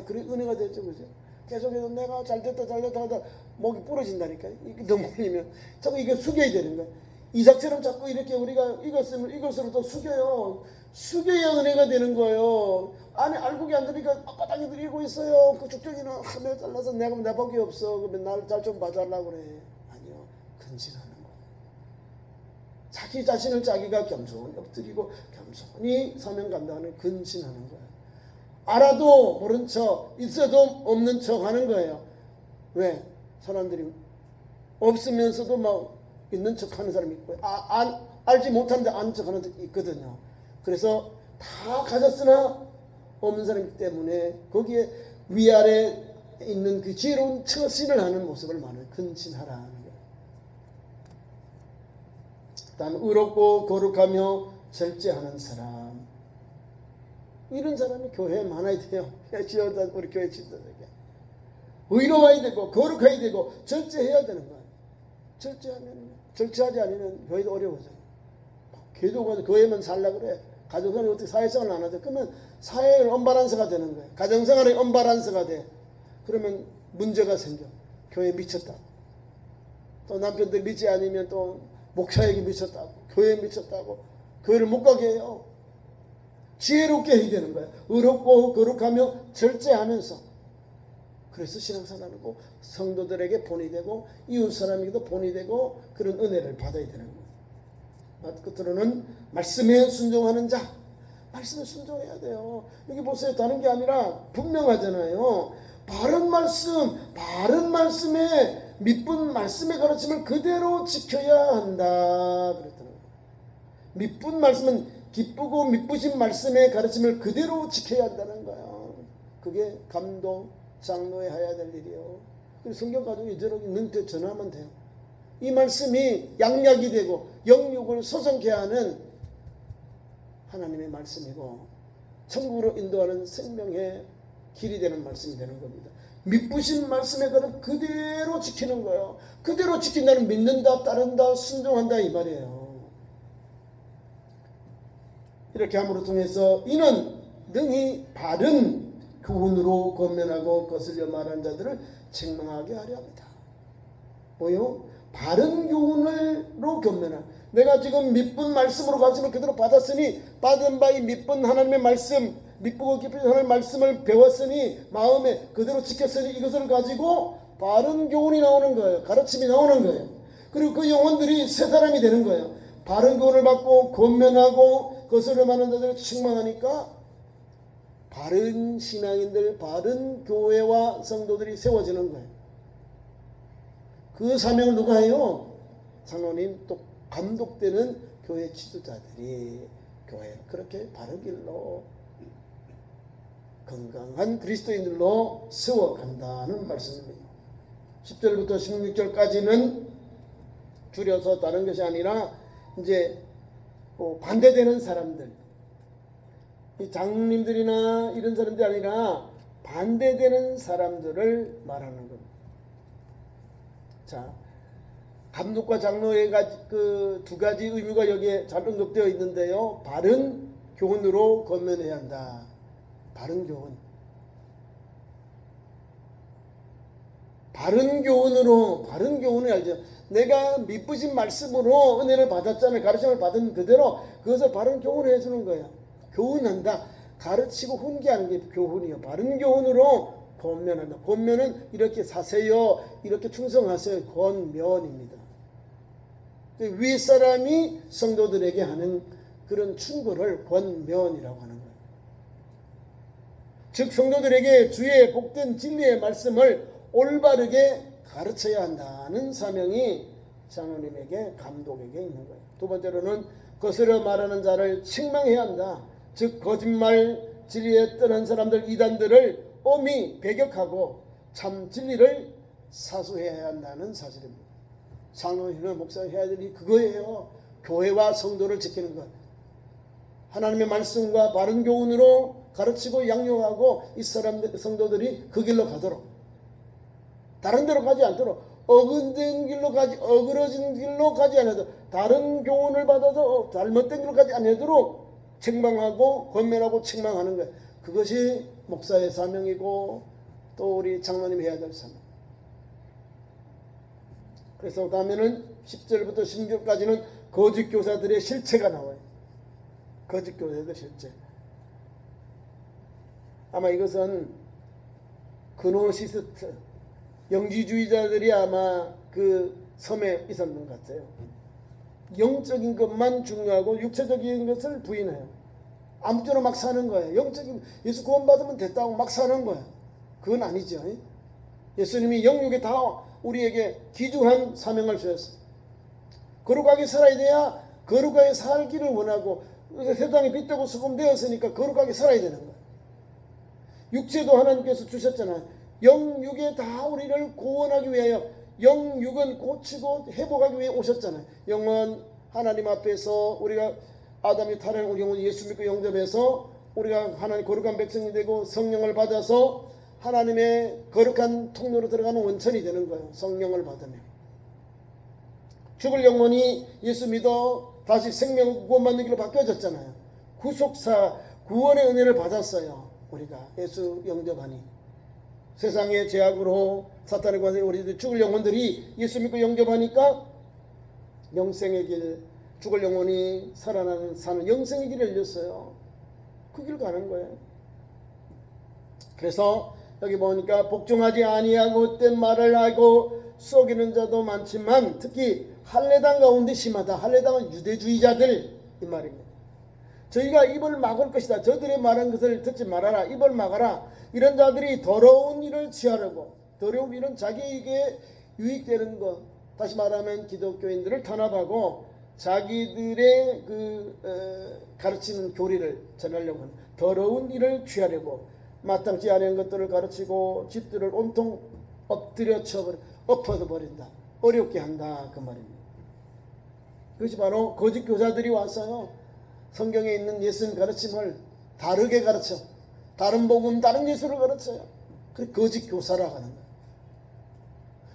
그래 은혜가 되죠, 그죠? 계속해서 내가 잘됐다 하다 목이 부러진다니까. 이게 너무 올리면 자꾸 이게 숙여야 되는 거예요. 이삭처럼 자꾸 이렇게 우리가 이것으로 또 숙여야 은혜가 되는 거예요. 안에 알곡이 안 되니까 빳빳하게 들이고 있어요. 그 죽정이는 내가 잘라서 내가 나밖에 없어. 그러면 나를 잘 좀 봐달라고 그래. 아니요, 근신하는 거예요. 자기 자신을 자기가 겸손히 엎드리고 겸손히 사명 감당하는 근신하는 거예요. 알아도 모른 척, 있어도 없는 척 하는 거예요. 왜? 사람들이 없으면서도 막 있는 척 하는 사람이 있고요. 알지 못하는데 아는 척 하는 사람이 있거든요. 그래서 다 가졌으나 없는 사람이기 때문에 거기에 위아래 있는 그 지혜로운 처신을 하는 모습을 말하는 근신하라는 거예요. 다음 의롭고 거룩하며 절제하는 사람. 이런 사람이 교회에 많아야 돼요. 우리 교회 지도자에게 의로워야 되고 거룩해야 되고 절제해야 되는 거예요. 절제하지 않으면 교회도 어려워져요. 기도가 교회만 살려고 그래. 가정생활이 어떻게 사회생활을 안 하죠? 그러면 사회의 언밸런스가 되는 거예요. 가정생활의 언밸런스가 돼. 그러면 문제가 생겨. 교회에 미쳤다. 또 남편들 믿지 않으면 또 목사에게 미쳤다고, 교회에 미쳤다고, 교회를 못 가게 해요. 지혜롭게 해야 되는 거예요. 의롭고 거룩하며 절제하면서. 그래서 신앙생활하고 성도들에게 본이 되고 이웃 사람에게도 본이 되고 그런 은혜를 받아야 되는 거예요. 끝으로는 말씀에 순종하는 자. 말씀에 순종해야 돼요. 여기 보세요. 다른 게 아니라 분명하잖아요. 바른 말씀에 밑분 말씀의 가르침을 그대로 지켜야 한다. 그랬더라고요. 밑분 말씀은 기쁘고 밑부신 말씀의 가르침을 그대로 지켜야 한다는 거예요. 그게 감독, 장로에 해야 될 일이에요. 성경 가지고 이제로 있는 데 전하면 돼요. 이 말씀이 양약이 되고 영육을 소성케 하는 하나님의 말씀이고 천국으로 인도하는 생명의 길이 되는 말씀이 되는 겁니다. 밑부신 말씀의 것을 그대로 지키는 거예요. 그대로 지킨다는 믿는다, 따른다, 순종한다 이 말이에요. 이렇게 함으로 통해서 이는 능히 바른 교훈으로 권면하고 거슬려 말하는 자들을 책망하게 하려 합니다. 뭐요? 바른 교훈으로 교면하는. 내가 지금 밑분 말씀으로 가르침을 그대로 받았으니 받은 바의 밑분 하나님의 말씀, 밑보고 깊은 하나님의 말씀을 배웠으니 마음에 그대로 지켰으니 이것을 가지고 바른 교훈이 나오는 거예요. 가르침이 나오는 거예요. 그리고 그 영혼들이 새 사람이 되는 거예요. 바른 교훈을 받고 권면하고 거스름하는 자들을 책망하니까 바른 신앙인들, 바른 교회와 성도들이 세워지는 거예요. 그 사명을 누가 해요? 장로님, 또 감독되는 교회 지도자들이 교회를 그렇게 바른 길로 건강한 그리스도인들로 세워간다는 말씀입니다. 10절부터 16절까지는 줄여서 다른 것이 아니라 이제 반대되는 사람들, 이 장로님들이나 이런 사람들이 아니라 반대되는 사람들을 말하는 겁니다. 자, 감독과 장로의 그 두 가지 의무가 여기에 잘 언급되어 있는데요. 바른 교훈으로 권면해야 한다. 바른 교훈. 바른 교훈을 알죠. 내가 미쁘신 말씀으로 은혜를 받았잖아요. 가르침을 받은 그대로 그것을 바른 교훈을 해주는 거예요. 교훈한다. 가르치고 훈계하는 게 교훈이에요. 바른 교훈으로 권면한다. 권면은 이렇게 사세요, 이렇게 충성하세요. 권면입니다. 윗사람이 성도들에게 하는 그런 충고를 권면이라고 하는 거예요. 즉 성도들에게 주의 복된 진리의 말씀을 올바르게 가르쳐야 한다는 사명이 장로님에게, 감독에게 있는 거예요. 두 번째로는 거스려 말하는 자를 책망해야 한다. 즉 거짓말 진리에 떠난 사람들, 이단들을 엄히 배격하고 참 진리를 사수해야 한다는 사실입니다. 장로님은 목사가 해야 될 일이 그거예요. 교회와 성도를 지키는 것. 하나님의 말씀과 바른 교훈으로 가르치고 양육하고 이 사람들, 성도들이 그 길로 가도록, 다른 데로 가지 않도록, 어그러진 길로 가지 않아도, 다른 교훈을 받아도 잘못된 길로 가지 않도록 책망하고 권면하고 책망하는 거예요. 그것이 목사의 사명이고 또 우리 장로님이 해야 될 사명. 그래서 다음에는 10절부터 16절까지는 거짓 교사들의 실체가 나와요. 거짓 교사들의 실체. 아마 이것은 그노시스트, 영지주의자들이 아마 그 섬에 있었는 것 같아요. 영적인 것만 중요하고 육체적인 것을 부인해요. 아무데나 막 사는 거예요. 영적인, 예수 구원받으면 됐다고 막 사는 거예요. 그건 아니죠. 예수님이 영육에 다 우리에게 귀중한 사명을 주셨어요. 거룩하게 살아야 돼야 거룩하게 살기를 원하고, 세상에 빛되고 소금 되었으니까 거룩하게 살아야 되는 거예요. 육체도 하나님께서 주셨잖아요. 영육에 다 우리를 구원하기 위하여, 영육은 고치고 회복하기 위해 오셨잖아요. 영은 하나님 앞에서 우리가 아담이 타락한 우리 영혼 예수 믿고 영접해서 우리가 하나님 거룩한 백성이 되고 성령을 받아서 하나님의 거룩한 통로로 들어가는 원천이 되는 거예요. 성령을 받으면. 죽을 영혼이 예수 믿어 다시 생명 구원받는 길로 바뀌어졌잖아요. 구속사, 구원의 은혜를 받았어요. 우리가 예수 영접하니. 세상의 죄악으로 사탄의 관세에 우리들 죽을 영혼들이 예수 믿고 영접하니까 영생의 길, 죽을 영혼이 살아나는 사는 영생의 길을 열렸어요. 그 길 가는 거예요. 그래서 여기 보니까 복종하지 아니하고 헛된 말을 하고 속이는 자도 많지만 특히 할례당 가운데 심하다. 할례당은 유대주의자들 이 말입니다. 저희가 입을 막을 것이다. 저들의 말한 것을 듣지 말아라. 입을 막아라. 이런 자들이 더러운 일을 취하려고, 더러운 일은 자기에게 유익되는 것, 다시 말하면 기독교인들을 탄압하고 자기들의 가르치는 교리를 전하려고 하는 더러운 일을 취하려고 마땅치 않은 것들을 가르치고 집들을 온통 엎어져 버린다. 어렵게 한다. 그 말입니다. 그것이 바로 거짓 교사들이 왔어요. 성경에 있는 예수님 가르침을 다르게 가르쳐, 다른 복음, 다른 예수를 가르쳐요. 그 거짓 교사라고 하는 거예요.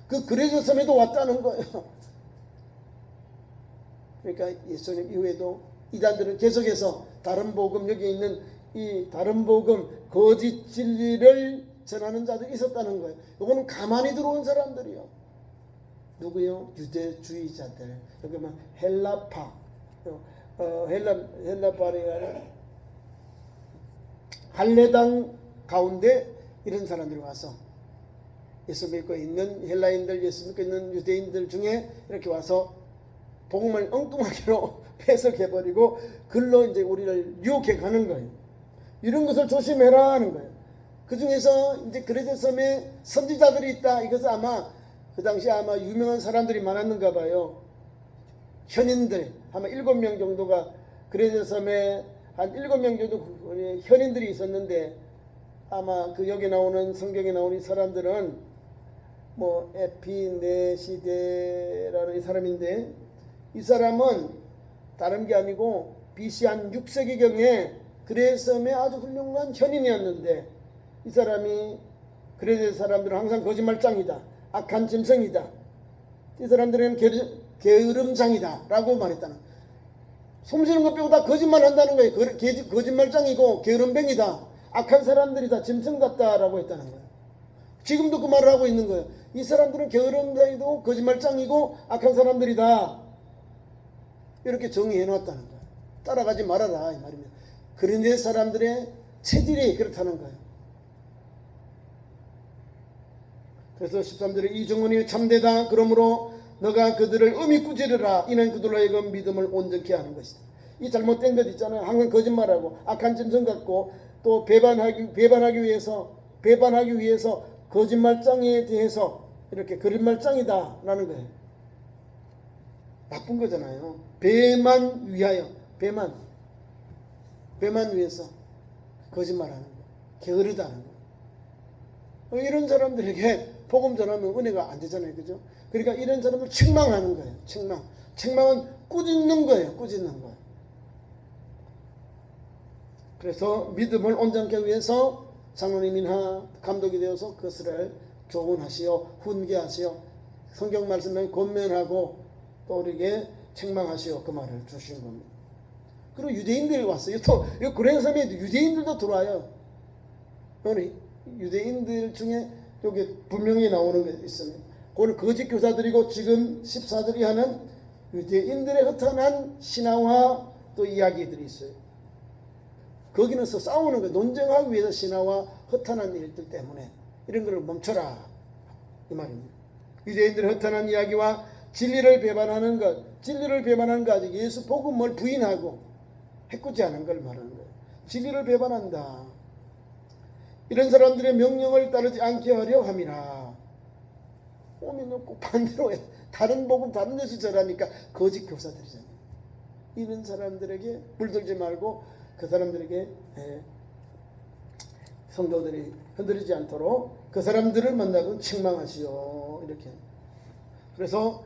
그 그레저 섬에도 왔다는 거예요. 그러니까 예수님 이후에도 이단들은 계속해서 다른 복음, 여기 있는 이 다른 복음, 거짓 진리를 전하는 자들이 있었다는 거예요. 이거는 가만히 들어온 사람들이요. 누구요? 유대주의자들. 그러면 헬라파. 헬라파를 아니라 할례당 가운데 이런 사람들이 와서 예수 믿고 있는 헬라인들, 예수 믿고 있는 유대인들 중에 이렇게 와서 복음을 엉뚱하게로 해석해버리고 글로 이제 우리를 유혹해 가는 거예요. 이런 것을 조심해라 하는 거예요. 그 중에서 이제 그레데 섬에 선지자들이 있다. 이것은 아마 그 당시 아마 유명한 사람들이 많았는가 봐요. 현인들 아마 7명 정도가 그레데 섬에 한 7명 정도 현인들이 있었는데 아마 그 여기 나오는 성경에 나오는 이 사람들은 뭐 에피네시데라는 이 사람인데 이 사람은 다른 게 아니고 BC 한 6세기경에 그레데 섬의 아주 훌륭한 현인이었는데 이 사람이 그레데 사람들은 항상 거짓말장이다. 악한 짐승이다. 이 사람들은 게으름장이다 라고 말했다는 거예요. 숨쉬는 것 빼고 다 거짓말 한다는 거예요. 거짓말장이고 게으름뱅이다. 악한 사람들이다. 짐승 같다라고 했다는 거예요. 지금도 그 말을 하고 있는 거예요. 이 사람들은 게으름장이고 거짓말장이고 악한 사람들이다. 이렇게 정의해 놨다는 거예요. 따라가지 말아라 이 말입니다. 그런데 사람들의 체질이 그렇다는 거예요. 그래서 13절에 이 증언이 참되다. 그러므로 너가 그들을 음히 꾸짖으라. 이는 그들로 하여금 믿음을 온전케 하는 것이다. 이 잘못된 것 있잖아요. 항상 거짓말하고 악한 짐승 같고 또 배반하기 위해서 거짓말장에 대해서 이렇게 거짓말장이다 라는 거예요. 나쁜 거잖아요. 배만 위하여 배만 위해서 거짓말하는 거, 게으르다는 거. 이런 사람들에게 복음 전하면 은혜가 안 되잖아요, 그죠? 그러니까 이런 사람을 책망하는 거예요. 책망은 꾸짖는 거예요. 그래서 믿음을 온전케 위해서 장로님이나 감독이 되어서 그것을 조언하시어 훈계하시어 성경 말씀을 권면하고 또 우리에게 책망하시어 그 말을 주신 겁니다. 그리고 유대인들이 왔어요. 또 그레데 섬에 유대인들도 들어와요. 오늘 유대인들 중에 여기 분명히 나오는 게 있습니다. 그건 거짓 교사들이고 지금 14절이 하는 유대인들의 허탄한 신앙화 또 이야기들이 있어요. 거기는서 싸우는 거예요. 논쟁하기 위해서 신앙화 허탄한 일들 때문에 이런 걸 멈춰라 이 말입니다. 유대인들의 허탄한 이야기와 진리를 배반하는 것 아직 예수 복음을 부인하고 해꾸지 않은 걸 말하는 거예요. 진리를 배반한다. 이런 사람들의 명령을 따르지 않게 하려 함이라. 오면 꼭 반대로 해. 다른 복음 다른 데서 절하니까 거짓 교사들이잖아요. 이런 사람들에게 물들지 말고 그 사람들에게 성도들이 흔들리지 않도록 그 사람들을 만나고 책망하시오. 이렇게. 그래서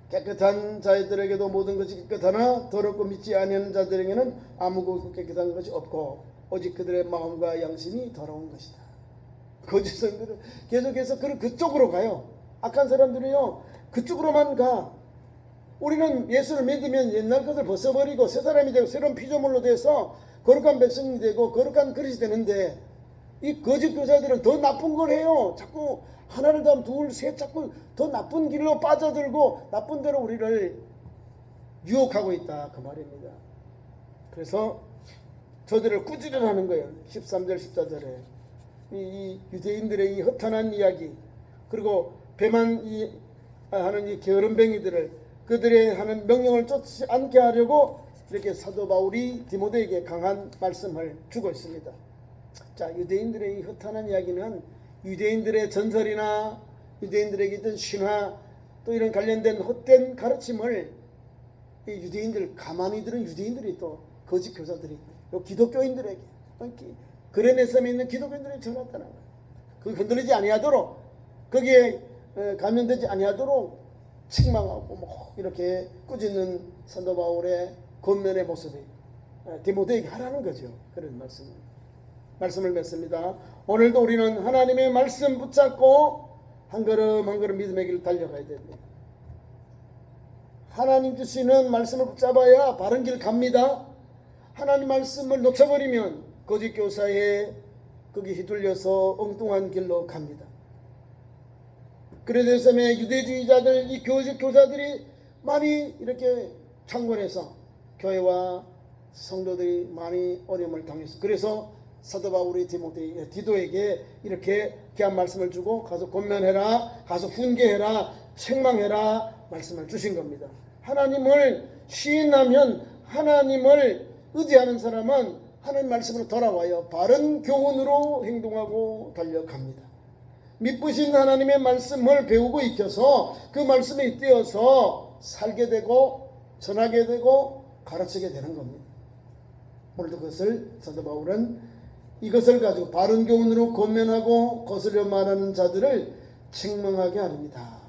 깨끗한 자들에게도 모든 것이 깨끗하나 더럽고 믿지 아니하는 자들에게는 아무것도 깨끗한 것이 없고 오직 그들의 마음과 양심이 더러운 것이다. 거짓 성들은 계속해서 그쪽으로 가요. 악한 사람들은요 그쪽으로만 가. 우리는 예수를 믿으면 옛날 것을 벗어버리고 새 사람이 되고 새로운 피조물로 돼서 거룩한 백성이 되고 거룩한 그릇이 되는데 이 거짓 교사들은 더 나쁜 걸 해요. 자꾸 하나를 더 둘, 셋 자꾸 더 나쁜 길로 빠져들고 나쁜 대로 우리를 유혹하고 있다 그 말입니다. 그래서 저들을 꾸짖으라는 거예요. 13절 14절에 이 유대인들의 이 허탄한 이야기 그리고 배만 하는 이 게으름뱅이들을 그들의 하는 명령을 쫓지 않게 하려고 이렇게 사도 바울이 디모데에게 강한 말씀을 주고 있습니다. 자, 유대인들의 이 허탄한 이야기는 유대인들의 전설이나 유대인들에게 있던 신화 또 이런 관련된 헛된 가르침을 이 유대인들 가만히 들은 유대인들이 또 거짓 교사들이 요 기독교인들에게 그레데 섬에 있는 기독교인들에게 전했다는 거예요. 그 흔들리지 아니하도록 거기에 감염되지 아니하도록 책망하고 뭐 이렇게 꾸짖는 사도 바울의 권면의 모습이 디모데에게 하라는 거죠. 그런 말씀을 맺습니다. 오늘도 우리는 하나님의 말씀 붙잡고 한 걸음 한 걸음 믿음의 길을 달려가야 됩니다. 하나님 주시는 말씀을 붙잡아야 바른 길 갑니다. 하나님 말씀을 놓쳐버리면 거짓 교사에 거기 휘둘려서 엉뚱한 길로 갑니다. 그래서 유대주의자들, 이 교사들이 많이 이렇게 창궐해서 교회와 성도들이 많이 어려움을 당했어. 그래서 사도 바울이 디도에게 이렇게 귀한 말씀을 주고 가서 권면해라, 가서 훈계해라, 책망해라 말씀을 주신 겁니다. 하나님을 시인하면, 하나님을 의지하는 사람은 하나님 말씀으로 돌아와요. 바른 교훈으로 행동하고 달려갑니다. 믿으신 하나님의 말씀을 배우고 익혀서 그 말씀에 잇대어서 살게 되고 전하게 되고 가르치게 되는 겁니다. 오늘도 그것을 사도 바울은 이것을 가지고 바른 교훈으로 권면하고 거스려 말하는 자들을 책망하게 하렵니다.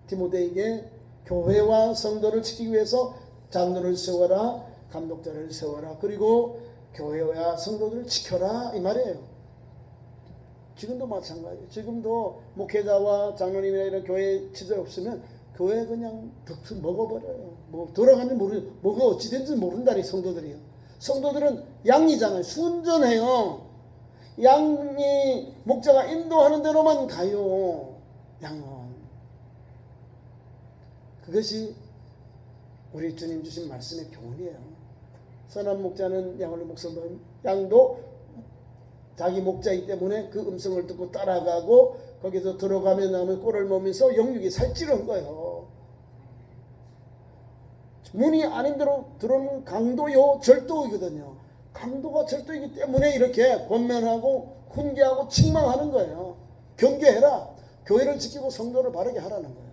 디모데에게 교회와 성도를 지키기 위해서 장로를 세워라, 감독자를 세워라, 그리고 교회와 성도들을 지켜라 이 말이에요. 지금도 마찬가지예요. 지금도 목회자와 장로님이나 이런 교회 지도자 없으면 교회 그냥 덕트 먹어버려요. 뭐 돌아가는지 모르, 뭐가 어찌 된지 모른다니 성도들이요. 성도들은 양이잖아요. 순전해요. 양이 목자가 인도하는 대로만 가요. 양은. 그것이 우리 주님 주신 말씀의 교훈이에요. 선한 목자는 양을 목숨을, 양도 자기 목자이기 때문에 그 음성을 듣고 따라가고 거기서 들어가면 나면 꼴을 먹으면서 영육이 살찌는 거예요. 문이 아닌 대로 들어오는 강도요 절도이거든요. 강도가 절도이기 때문에 이렇게 권면하고 훈계하고 책망하는 거예요. 경계해라. 교회를 지키고 성도를 바르게 하라는 거예요.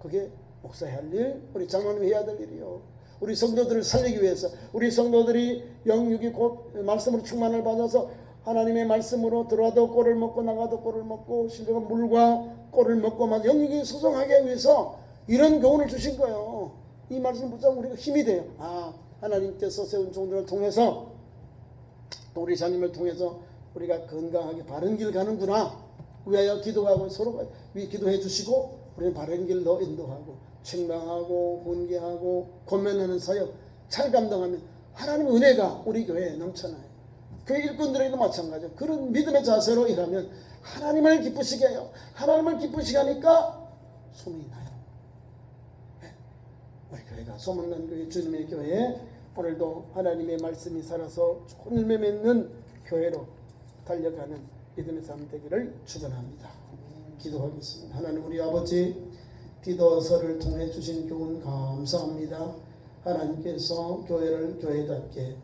그게 목사의 할 일, 우리 장로님이 해야 될 일이요. 우리 성도들을 살리기 위해서, 우리 성도들이 영육이 곧 말씀으로 충만을 받아서 하나님의 말씀으로 들어와도 꼴을 먹고 나가도 꼴을 먹고 신령한 물과 꼴을 먹고만 영육이 소성하게 하기 위해서 이런 교훈을 주신 거예요. 이 말씀 붙잡으면 우리가 힘이 돼요. 아, 하나님께서 세운 종들을 통해서 또 우리 자님을 통해서 우리가 건강하게 바른 길 가는구나. 위하여 기도하고 서로 기도해 주시고 우리는 바른 길로 인도하고 책망하고 훈계하고 권면하는 사역 잘 감당하면 하나님의 은혜가 우리 교회에 넘쳐나요. 교회 일꾼들에게도 마찬가지예요. 그런 믿음의 자세로 일하면 하나님을 기쁘시게 해요. 하나님을 기쁘시게 하니까 소문이 나요. 우리 교회가 소문난 교회, 주님의 교회, 오늘도 하나님의 말씀이 살아서 좋은 열매 맺는 교회로 달려가는 믿음의 삶 되기를 축원합니다. 기도하겠습니다. 하나님 우리 아버지, 디도서를 통해 주신 교훈 감사합니다. 하나님께서 교회를 교회답게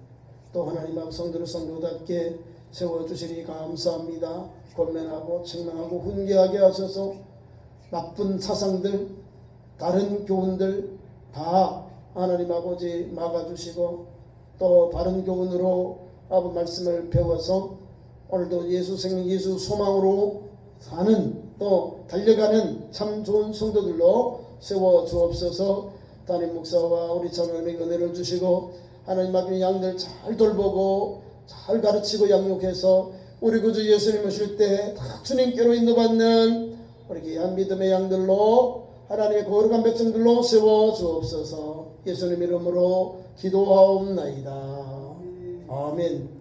또 하나님 앞 성도를 성도답게 세워주시니 감사합니다. 권면하고 책망하고 훈계하게 하셔서 나쁜 사상들, 다른 교훈들 다 하나님 아버지 막아주시고 또 바른 교훈으로 아버지 말씀을 배워서 오늘도 예수 생명, 예수 소망으로 사는 또 달려가는 참 좋은 성도들로 세워주옵소서. 담임 목사와 우리 장로님에게 은혜를 주시고 하나님 앞에 양들 잘 돌보고 잘 가르치고 양육해서 우리 구주 예수님 오실 때 다 주님께로 인도받는 우리 귀한 믿음의 양들로 하나님의 거룩한 백성들로 세워주옵소서. 예수님 이름으로 기도하옵나이다. 아멘.